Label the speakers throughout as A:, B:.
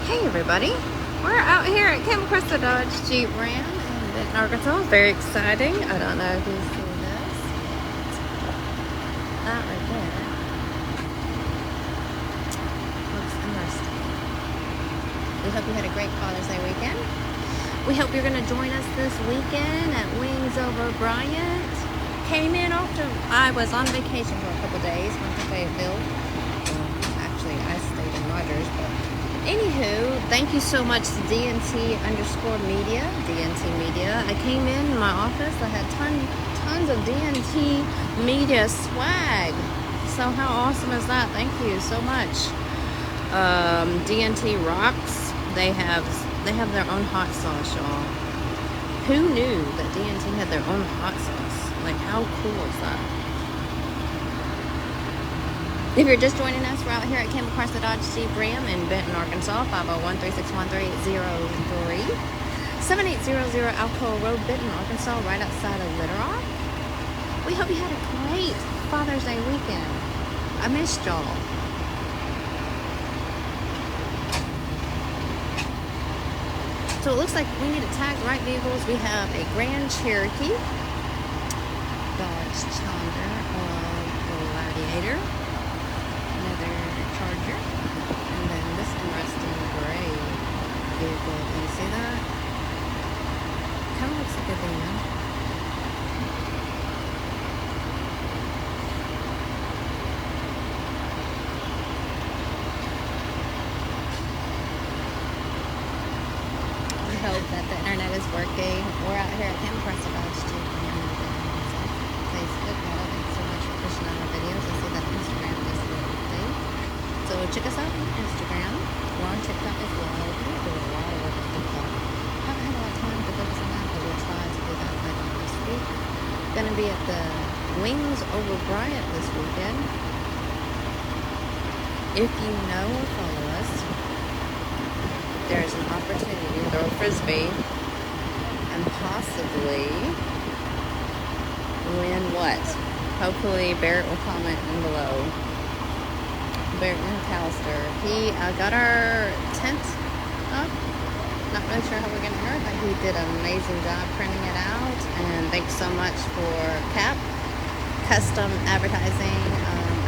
A: Hey everybody, we're out here at Camel Crest Dodge Jeep Ram in Benton, Arkansas. Very exciting. I don't know if you've seen this. That right there looks interesting. We hope you had a great Father's Day weekend. We hope you're going to join us this weekend at Wings Over Bryant. Came in after I was on vacation for a couple days, went to Fayetteville. Actually, I stayed in Rogers, but anywho, thank you so much to DNT_media, DNT Media. I came in my office, I had tons of DNT Media swag. So how awesome is that? Thank you so much. DNT rocks. They have their own hot sauce, y'all. Who knew that DNT had their own hot sauce? Like, how cool is that? If you're just joining us, we're out here at Camel Crest Dodge Jeep Ram in Benton, Arkansas, 501-361-3803. 7800 Alcoa Road, Benton, Arkansas, right outside of Little Rock. We hope you had a great Father's Day weekend. I missed y'all. So it looks like we need to tag the right vehicles. We have a Grand Cherokee, Dodge Challenger, Gladiator, another Charger, and then this interesting gray vehicle. Can you see that? Kind of looks like a Dana. I hope that the internet is working. We're out here at Camel Crest Dodge Jeep Ram in Facebook. Thanks so much for pushing out our videos. I see that Instagram is a little update. So check us out on Instagram. We're on TikTok as well. We're doing a lot of work on TikTok. Haven't had a lot of time to focus on that, but we'll try to do that later on this week. Gonna be at the Wings Over Bryant this weekend. If you know or follow us, there's an opportunity to throw a frisbee and possibly win what? Hopefully Barrett will comment in below. Barrett McAllister. He got our tent up. Not really sure how we're going to enter it, but he did an amazing job printing it out. And thanks so much for Cap Custom Advertising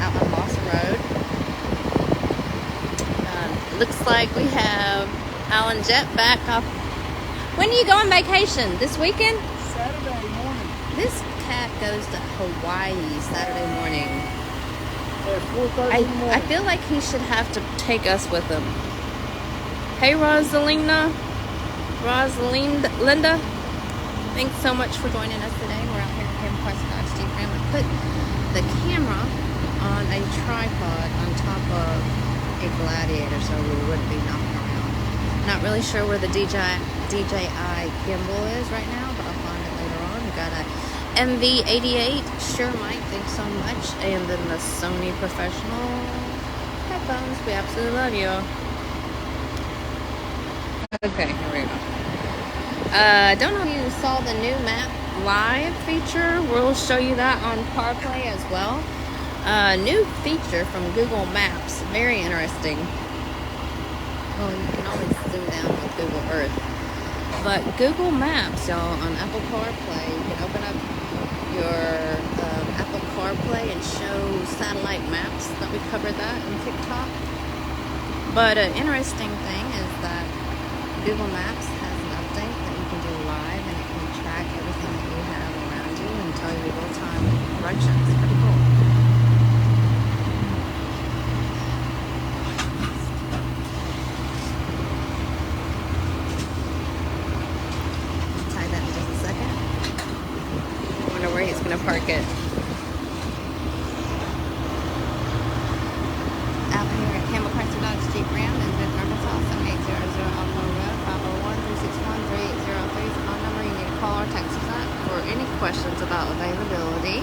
A: out on Lawson Road. Looks like we have Alan Jett back off. When do you go on vacation? This weekend?
B: Saturday morning.
A: This cat goes to Hawaii Saturday morning.
B: At 4:30 in the morning.
A: I feel like he should have to take us with him. Hey, Rosalinda. Thanks so much for joining us today. We're out here at Camel Crest Dodge Jeep Ram. We put the camera on a tripod on top of a Gladiator so we wouldn't be knocking around. Not really sure where the DJI gimbal is right now, but I'll find it later on. We got a MV88 Shure mic, thanks so much, and then the Sony Professional headphones. We absolutely love you. Okay, here we go. Don't know if you saw the new Map Live feature. We'll show you that on CarPlay as well. New feature from Google Maps. Very interesting. Well, you can always zoom down with Google Earth. But Google Maps, y'all, on Apple CarPlay, you can open up your Apple CarPlay and show satellite maps. Thought we covered that on TikTok. But an interesting thing is that Google Maps has an update that you can do live, and it can track everything that you have around you and tell you real-time directions. It's pretty cool. Where he's going to park it. Out here at Camel Crest Dodge Jeep Ram in Benton, Arkansas, 7800 Alcoa Road, 501-361-3803 is the phone number you need to call or text us at for any questions about availability.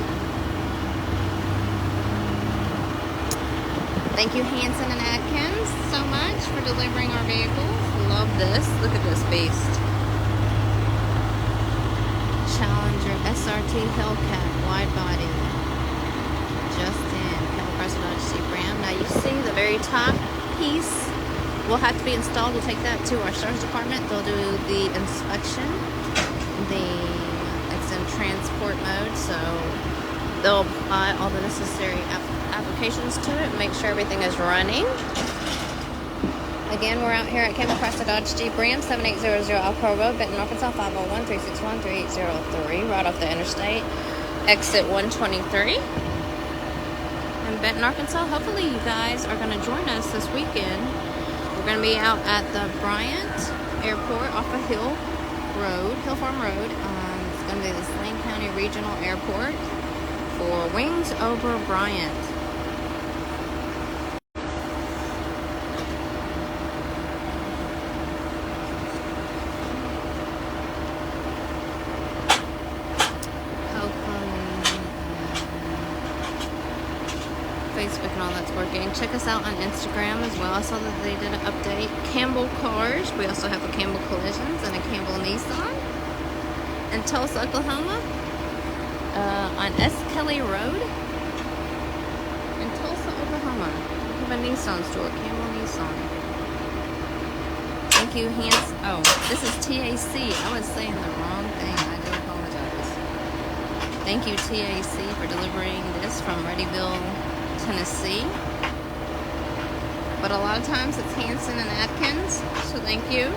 A: Thank you, Hanson and Atkins, so much for delivering our vehicles. Love this. Look at this beast. Challenger SRT Hellcat wide body, just in Camel Crest Dodge Jeep Ram. Now you see the very top piece will have to be installed. We'll take that to our service department. They'll do the inspection. It's in transport mode, so they'll apply all the necessary applications to it, make sure everything is running. Again, we're out here at Campbell Chrysler Dodge Jeep Ram, 7800 Alcoa Road, Benton, Arkansas, 501-361-3803, right off the interstate, exit 123 in Benton, Arkansas. Hopefully you guys are going to join us this weekend. We're going to be out at the Bryant Airport off of Hill Farm Road. It's going to be the Lane County Regional Airport for Wings Over Bryant. Facebook and all that's working. Check us out on Instagram as well. I saw that they did an update. Campbell Cars. We also have a Campbell Collisions and a Campbell Nissan in Tulsa, Oklahoma. On S. Kelly Road in Tulsa, Oklahoma. We have a Nissan store. Campbell Nissan. Thank you, Hans. Oh, this is TAC. I was saying the wrong thing. I do apologize. Thank you, TAC, for delivering this from Readyville, Tennessee. But a lot of times it's Hanson and Atkins, so thank you.